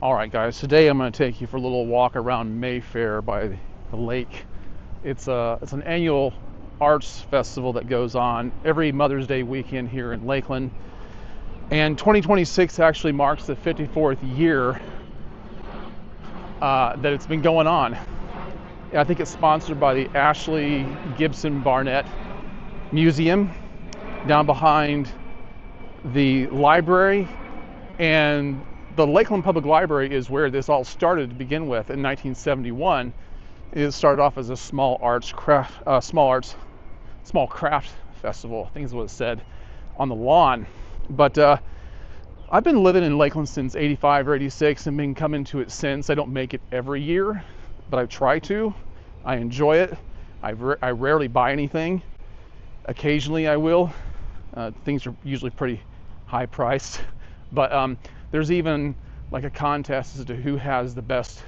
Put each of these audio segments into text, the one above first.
All right, guys. Today I'm going to take you for a little walk around Mayfair by the lake. It's an annual arts festival that goes on every Mother's Day weekend here in Lakeland. And 2026 actually marks the 54th year that it's been going on. I think it's sponsored by the Ashley Gibson Barnett Museum down behind the library, and the Lakeland Public Library is where this all started to begin with in 1971. It started off as a small craft festival, I think is what it said, on the lawn. But I've been living in Lakeland since 85 or 86 and been coming to it since. I don't make it every year, but I try to. I enjoy it. I rarely buy anything. Occasionally I will. Things are usually pretty high priced. But there's even like a contest as to who has the best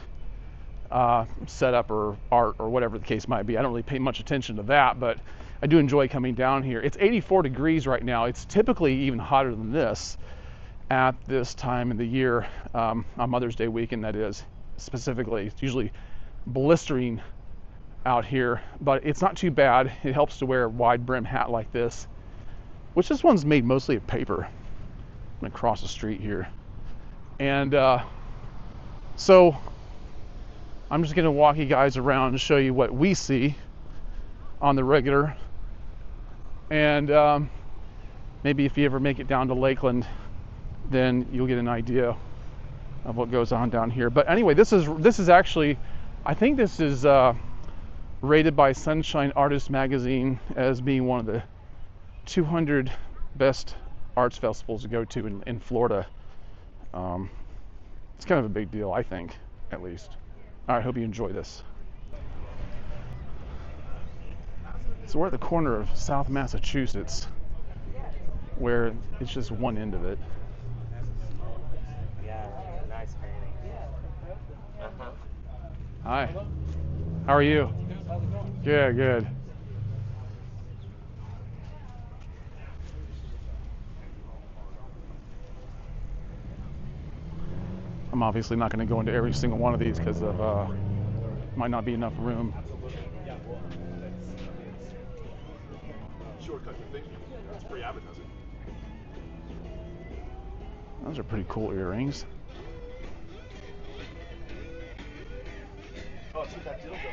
setup or art or whatever the case might be. I don't really pay much attention to that, but I do enjoy coming down here. It's 84 degrees right now. It's typically even hotter than this at this time of the year, on Mother's Day weekend, that is, specifically. It's usually blistering out here, but it's not too bad. It helps to wear a wide brim hat like this, which this one's made mostly of paper. I'm gonna cross the street here. And so I'm just gonna walk you guys around and show you what we see on the regular. And maybe if you ever make it down to Lakeland, then you'll get an idea of what goes on down here. But anyway, this is actually, I think this is rated by Sunshine Artist Magazine as being one of the 200 best arts festivals to go to in Florida. It's kind of a big deal, I think, at least. All right, hope you enjoy this. So we're at the corner of South Massachusetts, where it's just one end of it. Yeah, nice painting. Hi. How are you? Good, good. I'm obviously not going to go into every single one of these because of might not be enough room. Shortcut your thinking. It's free advertising. Those are pretty cool earrings. Oh, let's get that deal going.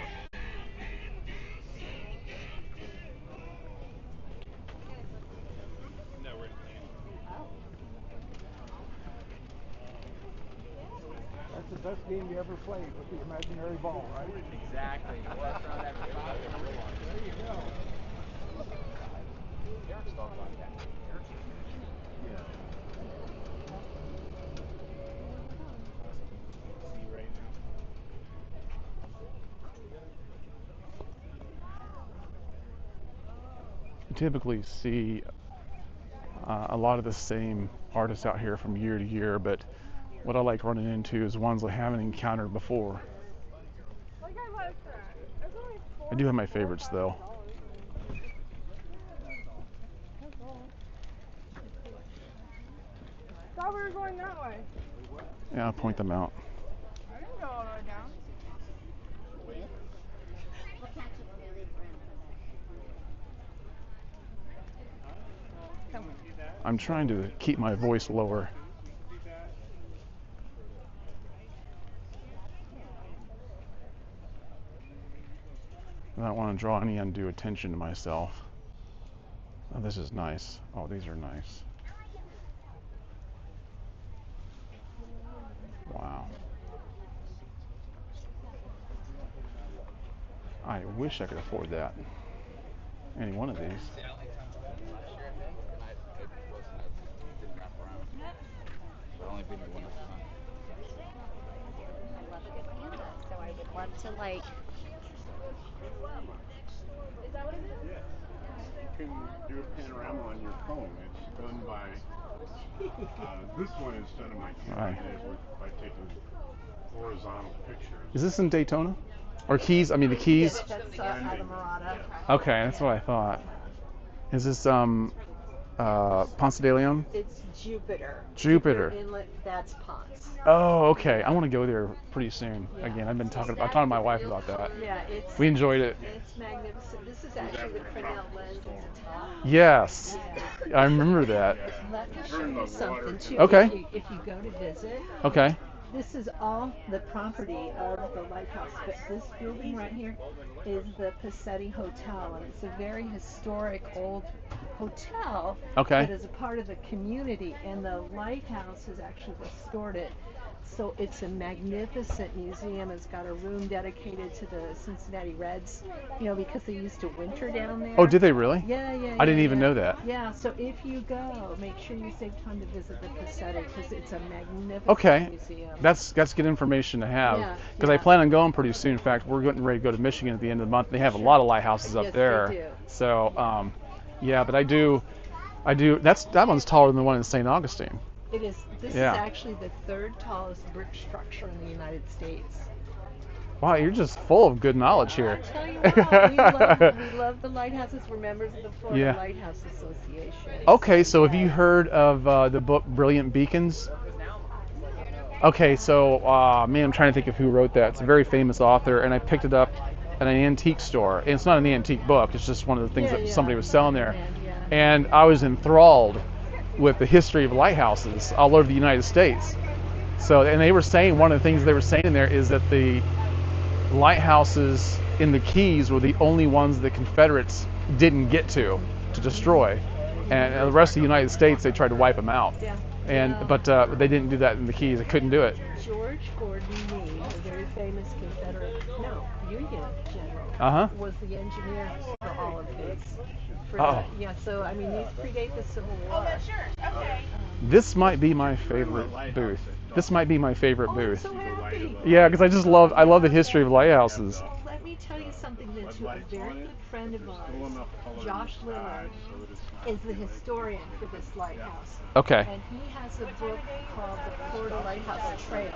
That's the best game you ever played with the imaginary ball, right? Exactly. There you go. You typically see a lot of the same artists out here from year to year, but what I like running into is ones I haven't encountered before. I do have my favorites though. Thought we were going that way. Yeah, I'll point them out. I didn't go all the way down. I'm trying to keep my voice lower. I don't want to draw any undue attention to myself. Oh, this is nice. Oh, these are nice. Wow. I wish I could afford that. Any one of these. So I would love to like. Is that what it is? You can do a panorama on your phone. It's done by, this one is done in my camera by taking horizontal pictures. Is this in Daytona? Or Keys? I mean the Keys? That's Adam Murata. Okay, that's what I thought. Is this Ponce de Leon? It's Jupiter. Jupiter. Inlet, that's Ponce. Oh, okay. I want to go there pretty soon. Yeah. Again, I've talking to my wife about that. Yeah, it's We enjoyed it. It's magnificent. This is actually the Fresnel lens at the top. Yes, Yeah. I remember that. Let me show you something too. Okay. If you go to visit, Okay. this is all the property of the lighthouse. But this building right here is the Passetti Hotel, and it's a very historic old hotel Okay. that is a part of the community, and the lighthouse has actually restored it. So it's a magnificent museum. It's got a room dedicated to the Cincinnati Reds, you know, because they used to winter down there. Oh, did they really? Yeah. I didn't even know that. Yeah, so if you go, make sure you save time to visit the Passetti because it's a magnificent Okay. museum. That's good information to have. Yeah, Because I yeah. plan on going pretty soon. In fact, we're getting ready to go to Michigan at the end of the month. They have a lot of lighthouses up Yes, there. they do. So, yeah, but I do. That one's taller than the one in St. Augustine. It is. This Yeah. is actually the third tallest brick structure in the United States. Wow, you're just full of good knowledge here. I tell you what, we love the lighthouses. We're members of the Florida Yeah. Lighthouse Association. Okay, so have you heard of the book Brilliant Beacons? Okay, so man, I'm trying to think of who wrote that. It's a very famous author, and I picked it up at an antique store. And it's not an antique book; it's just one of the things that somebody was selling there. Yeah. And I was enthralled with the history of lighthouses all over the United States. So, and they were saying, one of the things they were saying in there is that the lighthouses in the Keys were the only ones the Confederates didn't get to destroy, and the rest of the United States they tried to wipe them out. Yeah. But they didn't do that in the Keys. They couldn't do it. George Gordon Meade, a very famous Union general, Uh-huh. was the engineer for all of these. Yeah, so I mean, these predate the Civil War. This might be my favorite booth. This might be my favorite booth. So happy. Yeah, because I love the history of lighthouses. Let me tell you something then too. A very good friend of ours, Josh Lillard, is the historian for this lighthouse. Okay. And he has a book called The Florida Lighthouse Trail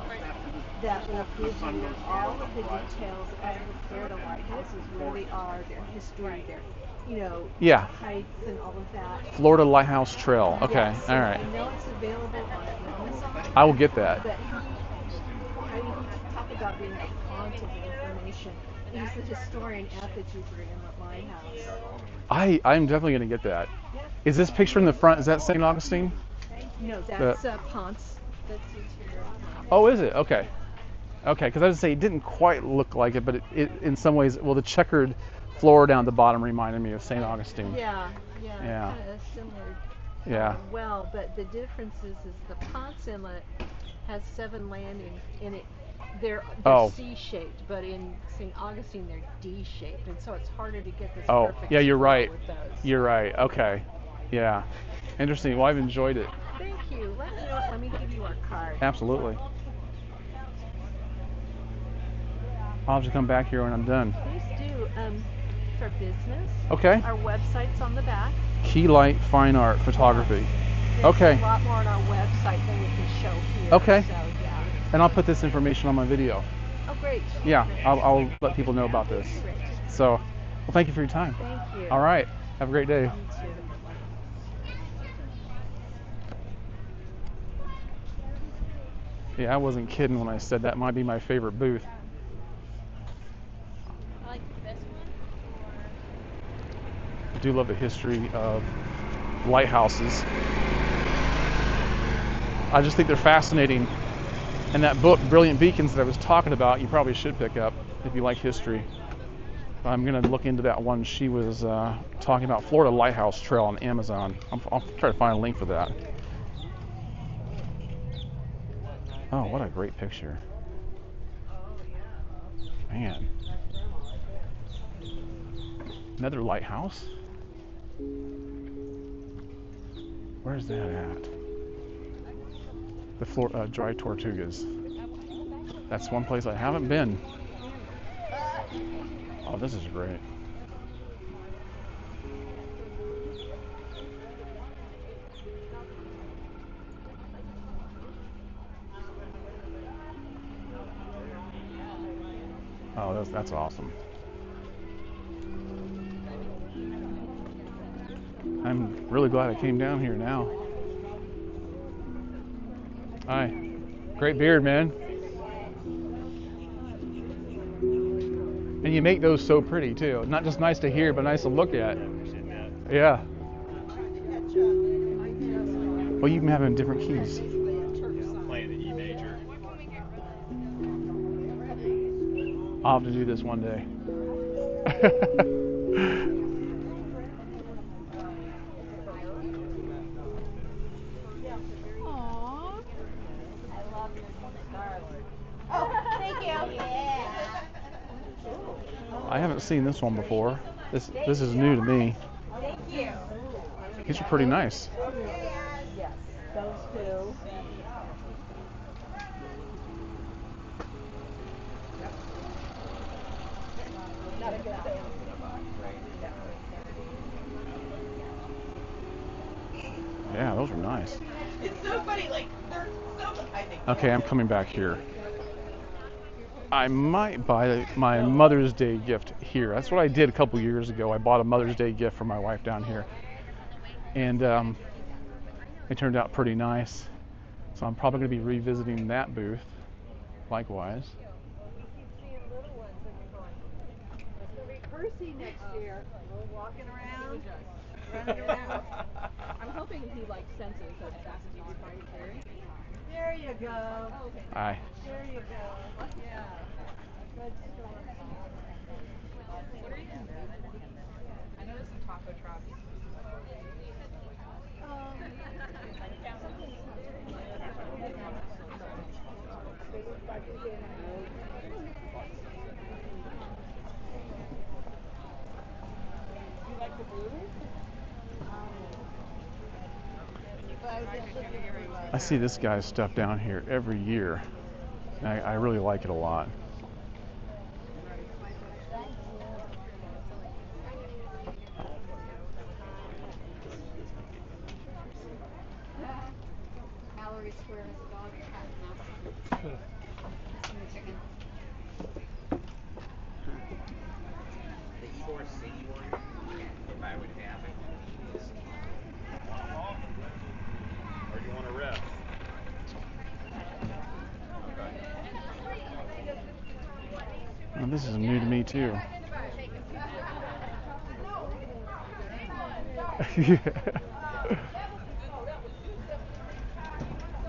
that will give you all of the details of the Florida lighthouses, where they are, their history, their, Yeah. heights and all of that. Florida Lighthouse Trail. Okay. Yes, All right. I know it's available on Amazon. I will get that. But he talk about being a font of information. He's the historian at the Jupiter Inlet Lighthouse. I'm definitely going to get that. Yeah. Is this picture in the front, is that St. Augustine? No, that's Ponce. That's interior. Oh, is it? Okay. Okay, because I was going to say it didn't quite look like it, but it in some ways, well, the checkered floor down at the bottom reminded me of St. Augustine. Yeah. Yeah. Kind of similar. Yeah. Well, but the difference is the Ponce Inlet has 7 landings in it. They're C-shaped, but in St. Augustine they're D-shaped, and so it's harder to get this perfect yeah, you're score right. with those. You're right. Okay. Yeah. Interesting. Well, I've enjoyed it. Thank you. Let me give you our card. Absolutely. I'll have to come back here when I'm done. Please do. For business. Okay. Our website's on the back. Key Light Fine Art Photography. There's Okay. a lot more on our website than we can show here. Okay. So, yeah. And I'll put this information on my video. Oh, great. Yeah, I'll let people know about this. Great. So, well, thank you for your time. Thank you. All right. Have a great day. You too. Yeah, I wasn't kidding when I said that might be my favorite booth. Like this one? I do love the history of lighthouses. I just think they're fascinating. And that book, Brilliant Beacons, that I was talking about, you probably should pick up if you like history. I'm going to look into that one. She was talking about Florida Lighthouse Trail on Amazon. I'll try to find a link for that. Oh, what a great picture. Man. Another lighthouse? Where's that at? The Dry Tortugas. That's one place I haven't been. Oh, this is great. Oh, that's awesome. I'm Really glad I came down here now. Hi. Great beard, man. And you make those so pretty too. Not just nice to hear, but nice to look at. Yeah. Well, you can have them in different keys. Playing the E major. I'll have to do this one day. I haven't seen this one before. This is new to me. These are pretty nice. Yes, those two. Yeah, those are nice. It's so funny, like, they're so, I think. Okay, I'm coming back here. I might buy my Mother's Day gift here. That's what I did a couple years ago. I bought a Mother's Day gift for my wife down here. And it turned out pretty nice. So I'm probably going to be revisiting that booth likewise. Percy next year, walking around, running around. I'm hoping he like senses that that's not quite carry. There you go. Oh, okay. Aye. There you go. Yeah. Good story. What are you doing? I know there's some taco trucks. You like the blue? I see this guy's stuff down here every year. I really like it a lot. Gallery Square is a dog cat now. The Ybor City one, if I would have it. Or do you want a rep? Well, this is new to me too.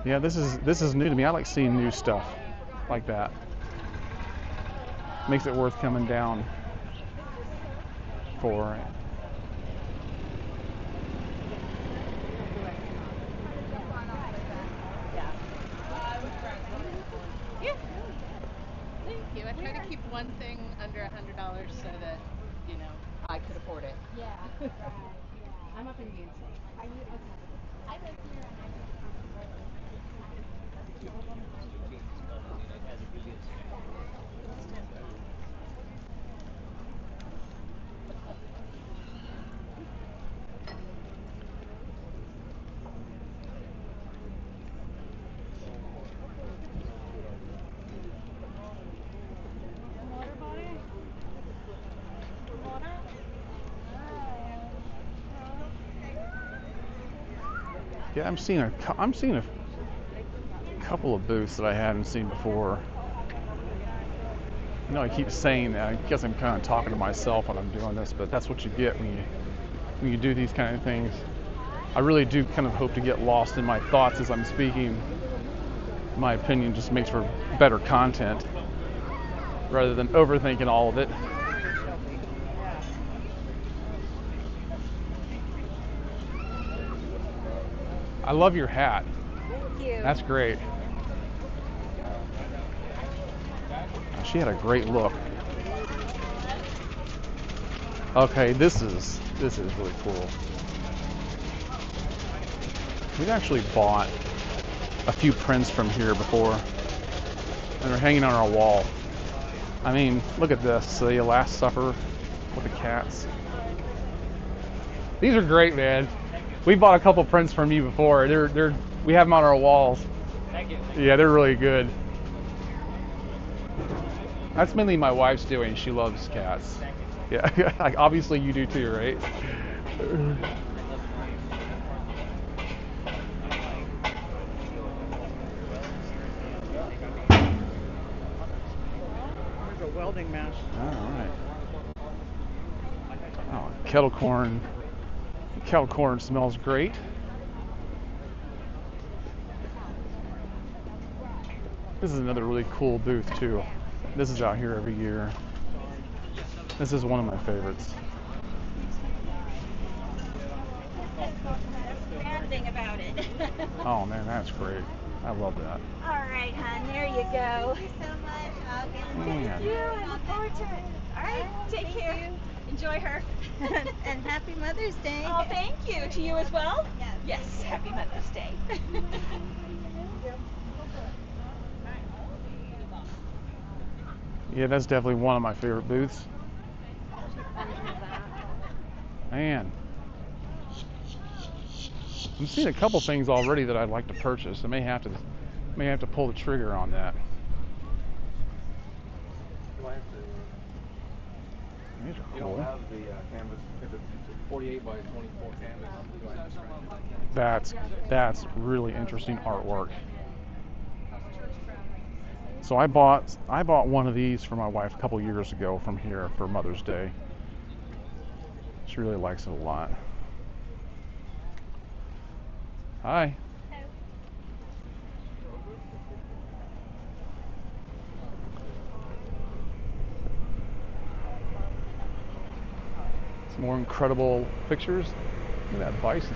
Yeah, this is new to me. I like seeing new stuff like that. Makes it worth coming down for. Yeah. Thank you. I try to keep one thing under $100 so that, you know, I could afford it. Yeah. Right. I'm up in Yancey. Are you okay? I live here and I Yeah, I'm seeing a couple of booths that I hadn't seen before. You know, I keep saying that. I guess I'm kind of talking to myself when I'm doing this, but that's what you get when you do these kind of things. I really do kind of hope to get lost in my thoughts as I'm speaking. My opinion just makes for better content rather than overthinking all of it. I love your hat. Thank you. That's great. She had a great look. Okay, this is really cool. We've actually bought a few prints from here before, and they're hanging on our wall. I mean, look at this, the Last Supper with the cats. These are great, man. We bought a couple prints from you before. We have them on our walls. Thank you. Yeah, they're really good. That's mainly my wife's doing. She loves cats. Yeah, like obviously you do too, right? welding mesh. All right. Oh, kettle corn. Kettle corn smells great. This is another really cool booth too. This is out here every year. This is one of my favorites. Bad thing about it. Oh man, that's great. I love that. All right, hon, there you go. Thank you so much. Thank you. I look forward to it. All right, take care. Enjoy her. And happy Mother's Day. Oh, thank you. To you as well? Yes. Yes, happy Mother's Day. Yeah, that's definitely one of my favorite booths. Man. I'm seeing a couple things already that I'd like to purchase. I may have to pull the trigger on that. These are You don't cool. have the canvas, if it's 48 by 24 canvas, do I have to scratch it? That's really interesting artwork. So I bought one of these for my wife a couple years ago from here for Mother's Day. She really likes it a lot. Hi. Some more incredible pictures. Look at that bison.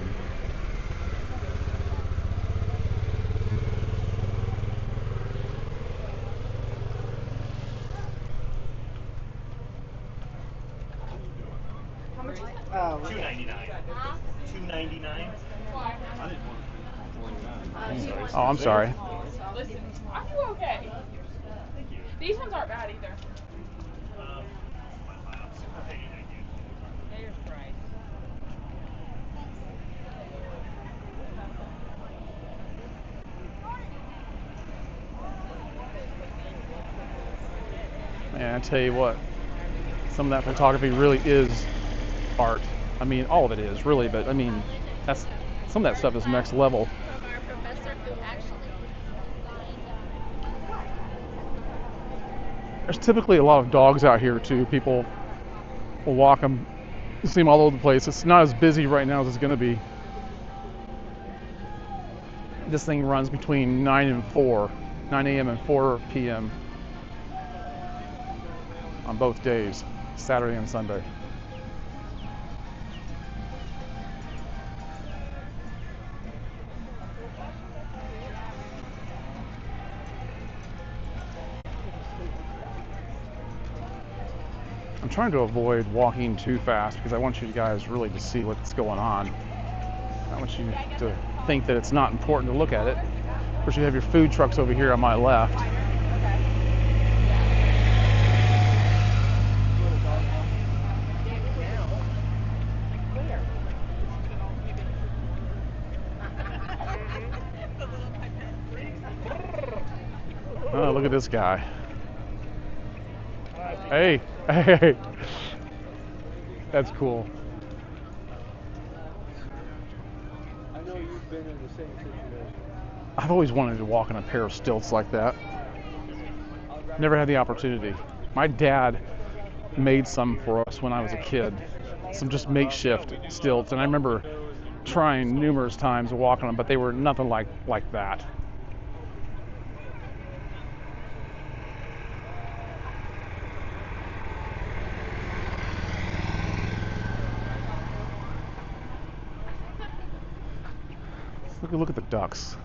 $2.99. $2.99. Oh, I'm sorry. Listen, I feel okay. These ones aren't bad either. There's Bryce. Man, I tell you what, some of that photography really is art. I mean, all of it is really, but I mean, some of that stuff is next level. From our professor who actually There's typically a lot of dogs out here too. People will walk them, you see them all over the place. It's not as busy right now as it's going to be. This thing runs between 9 a.m. and 4 p.m. on both days, Saturday and Sunday. I'm trying to avoid walking too fast because I want you guys really to see what's going on. I want you to think that it's not important to look at it. Of course, you have your food trucks over here on my left. Oh, look at this guy. Hey, hey, that's cool. I know you've been in the same situation. I've always wanted to walk on a pair of stilts like that. Never had the opportunity. My dad made some for us when I was a kid. Some just makeshift stilts, and I remember trying numerous times to walk on them, but they were nothing like that. Look at the ducks.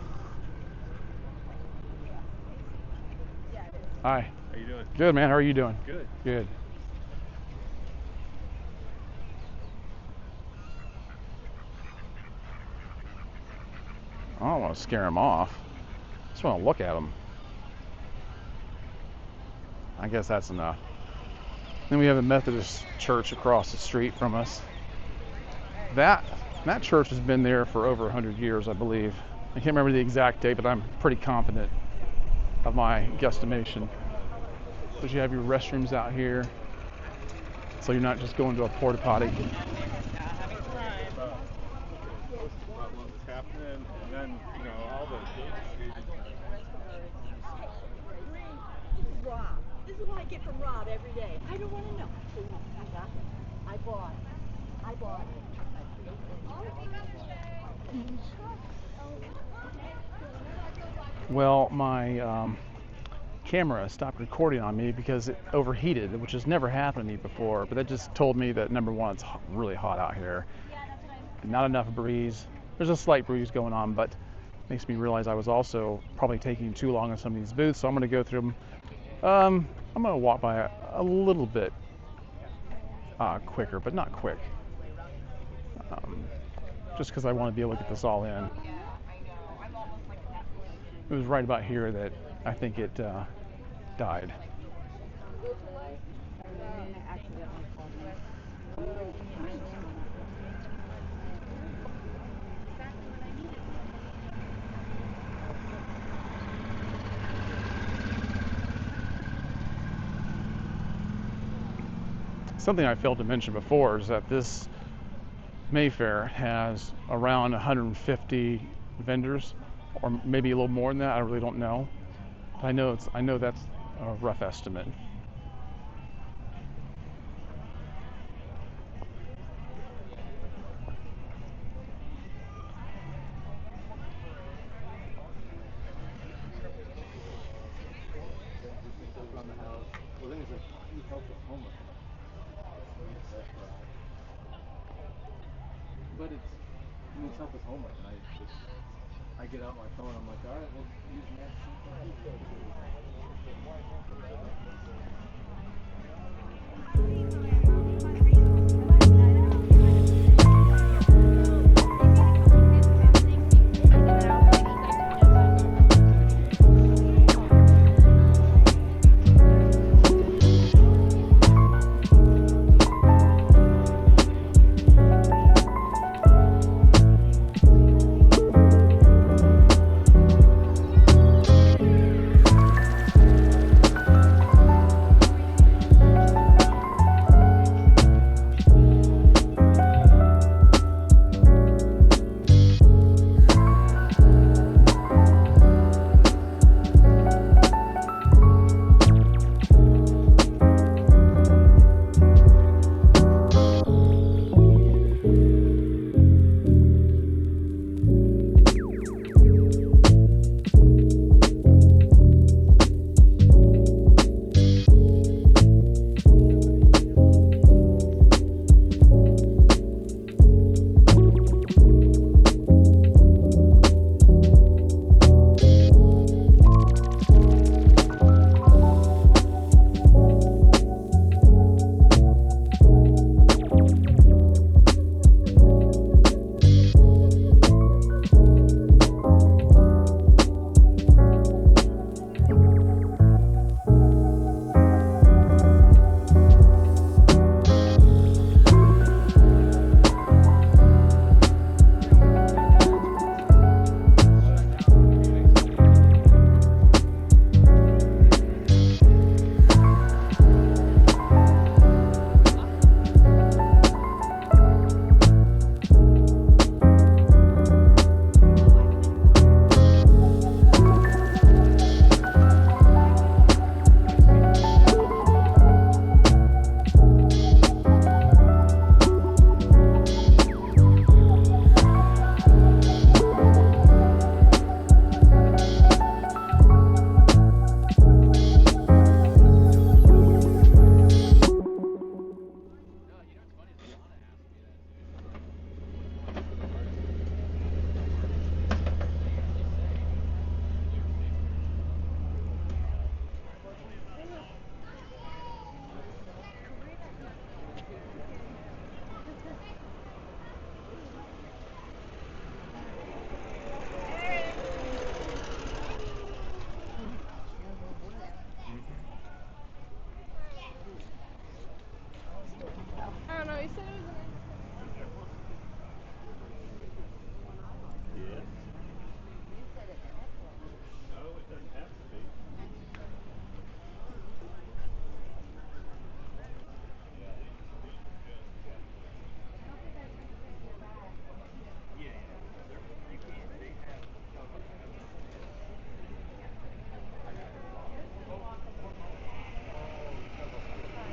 Hi. How you doing? Good, man. How are you doing? Good. Good. I don't want to scare them off. I just want to look at them. I guess that's enough. Then we have a Methodist church across the street from us. That church has been there for over 100 years, I believe. I can't remember the exact date, but I'm pretty confident of my guesstimation. But you have your restrooms out here, so you're not just going to a porta potty. What was happening, and then, you know, all the... This is This is what I get from Rob every day. I don't want to know. I bought. Well, my camera stopped recording on me because it overheated, which has never happened to me before. But that just told me that number one, it's really hot out here. Not enough breeze. There's a slight breeze going on, but makes me realize I was also probably taking too long on some of these booths. So I'm going to go through them. I'm going to walk by a little bit quicker, but not quick. Just because I want to be able to get this all in. It was right about here that I think it died. Something I failed to mention before is that this Mayfair has around 150 vendors, or maybe a little more than that. I really don't know. But I know that's a rough estimate. But it's help with homework, and I get out my phone, I'm like, alright, we'll use Matt.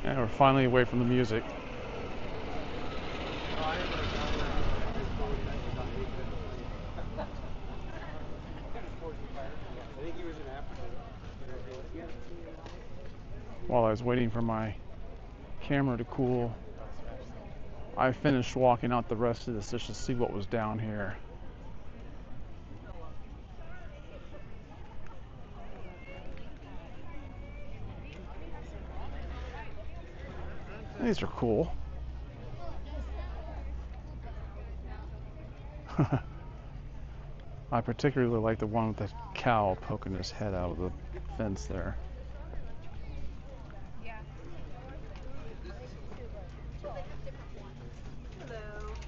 And we're finally away from the music. While I was waiting for my camera to cool, I finished walking out the rest of this just to see what was down here. These are cool. I particularly like the one with the cow poking his head out of the fence there. Hello.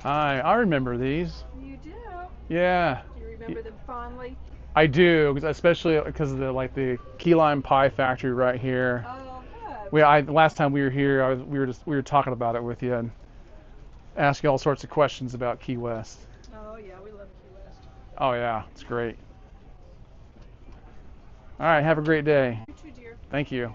Hi, I remember these. You do? Yeah. Do you remember them fondly? I do, especially because of the key lime pie factory right here. Oh, good. Last time we were here, we were talking about it with you and asking all sorts of questions about Key West. Oh yeah, we love Key West. Oh yeah, it's great. All right, have a great day. You too, dear. Thank you.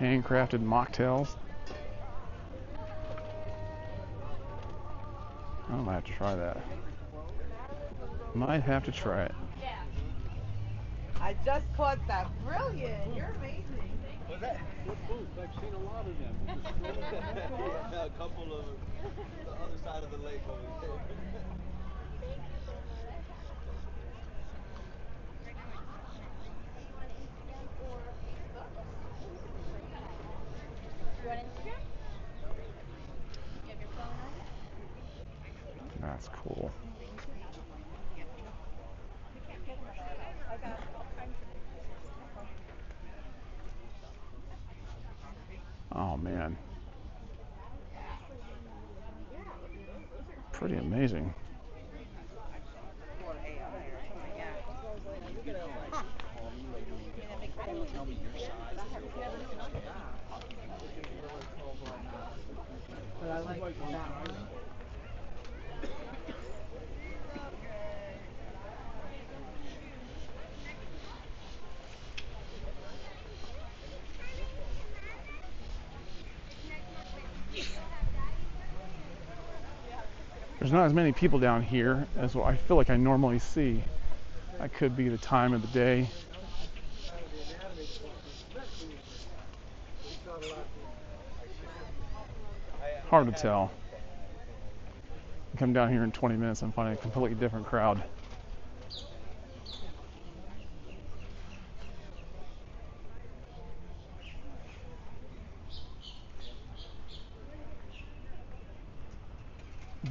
Handcrafted mocktails. I might have to try that. Might have to try it. I just caught that. Brilliant. You're amazing. What's that? Good boots. I've seen a lot of them. Yeah, a couple of them. The other side of the lake over there. You want Instagram? You have your phone on you? That's cool. Oh man. Pretty amazing. But I like that one. There's not as many people down here as what I feel like I normally see. That could be the time of the day. Hard to tell. Come down here in 20 minutes and find a completely different crowd.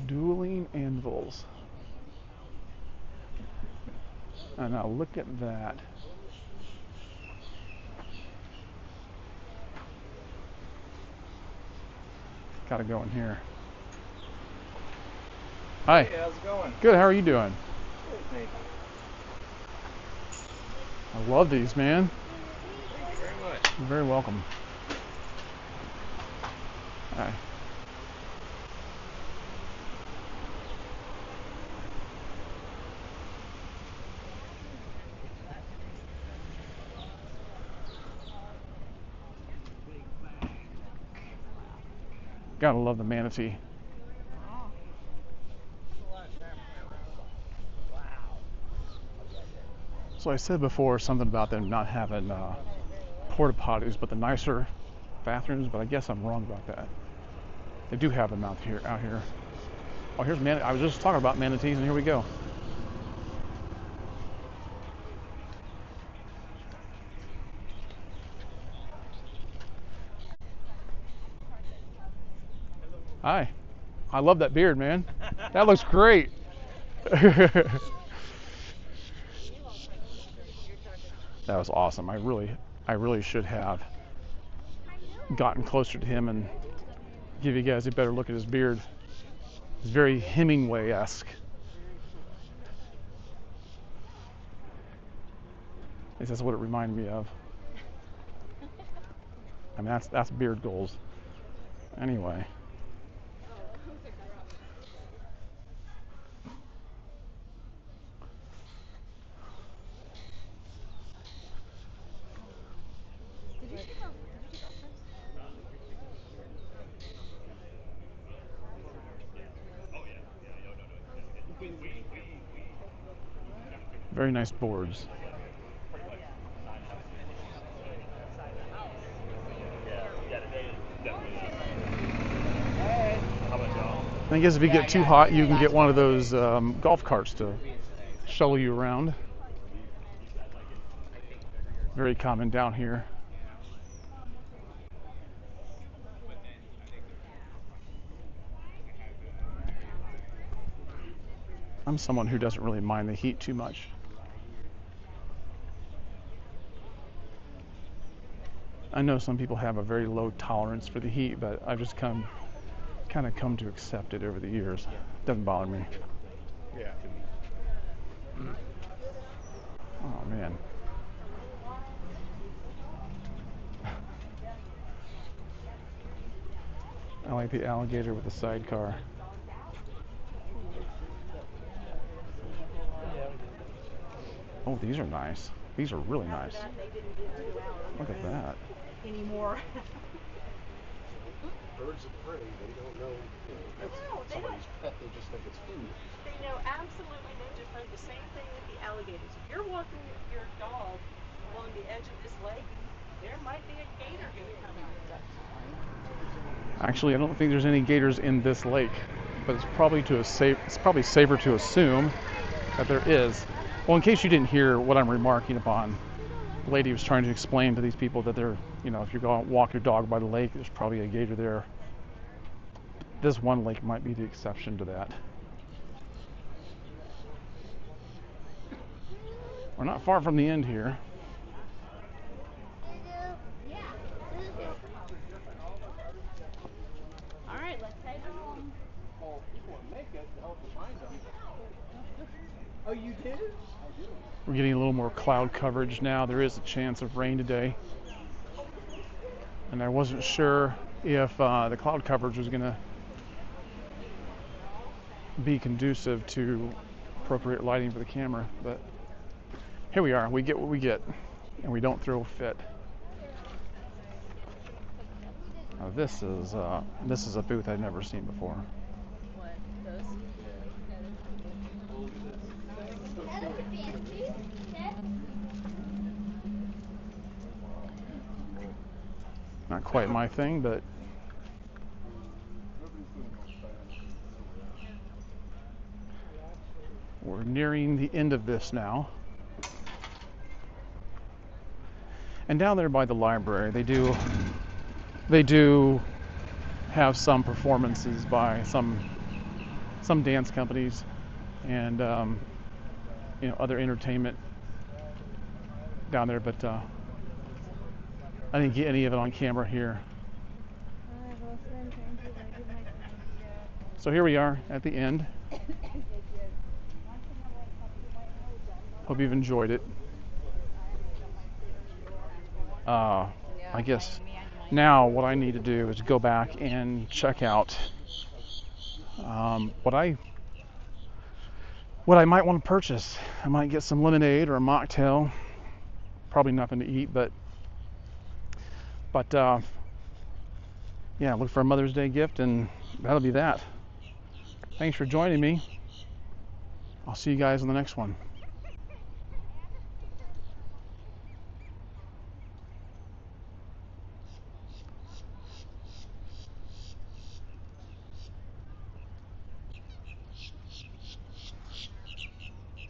Dueling anvils. And now look at that. Gotta go in here. Hi. Hey, how's it going? Good, how are you doing? Good, thank you. I love these, man. Thank you very much. You're very welcome. Hi. Gotta love the manatee. So I said before something about them not having porta potties, but the nicer bathrooms. But I guess I'm wrong about that. They do have them out here. Oh, here's I was just talking about manatees, and here we go. Hi. I love that beard, man. That looks great. That was awesome. I really should have gotten closer to him and give you guys a better look at his beard. It's very Hemingway-esque. At least that's what it reminded me of. I mean, that's beard goals. Anyway. Very nice boards. I guess if you get too hot, you can get one of those golf carts to shuttle you around. Very common down here. I'm someone who doesn't really mind the heat too much. I know some people have a very low tolerance for the heat, but I've just kind of come to accept it over the years. Doesn't bother me. Yeah. Oh man. I like the alligator with the sidecar. Oh, these are nice. These are really nice. Look at that. Anymore. Birds of prey, they don't know that's somebody's pet, they just think it's food. They know absolutely no different. The same thing with the alligators. If you're walking your dog along the edge of this lake, there might be a gator going to come out at that time. Actually, I don't think there's any gators in this lake, but it's probably safer to assume that there is. Well, in case you didn't hear what I'm remarking upon, the lady was trying to explain to these people that they're, if you go out and walk your dog by the lake, there's probably a gator there. This one lake might be the exception to that. We're not far from the end here. All right, let's head home. Well, people would make it to help you find them. Oh, you did? I do. We're getting a little more cloud coverage now. There is a chance of rain today. And I wasn't sure if the cloud coverage was going to be conducive to appropriate lighting for the camera, but here we are. We get what we get, and we don't throw a fit. Now this is a booth I've never seen before. What? Those? Not quite my thing, but we're nearing the end of this now. And down there by the library, they do have some performances by some dance companies and other entertainment down there, but I didn't get any of it on camera here. So here we are at the end. Hope you've enjoyed it. I guess now what I need to do is go back and check out what I might want to purchase. I might get some lemonade or a mocktail. Probably nothing to eat, but yeah, look for a Mother's Day gift, and that'll be that. Thanks for joining me. I'll see you guys in the next one.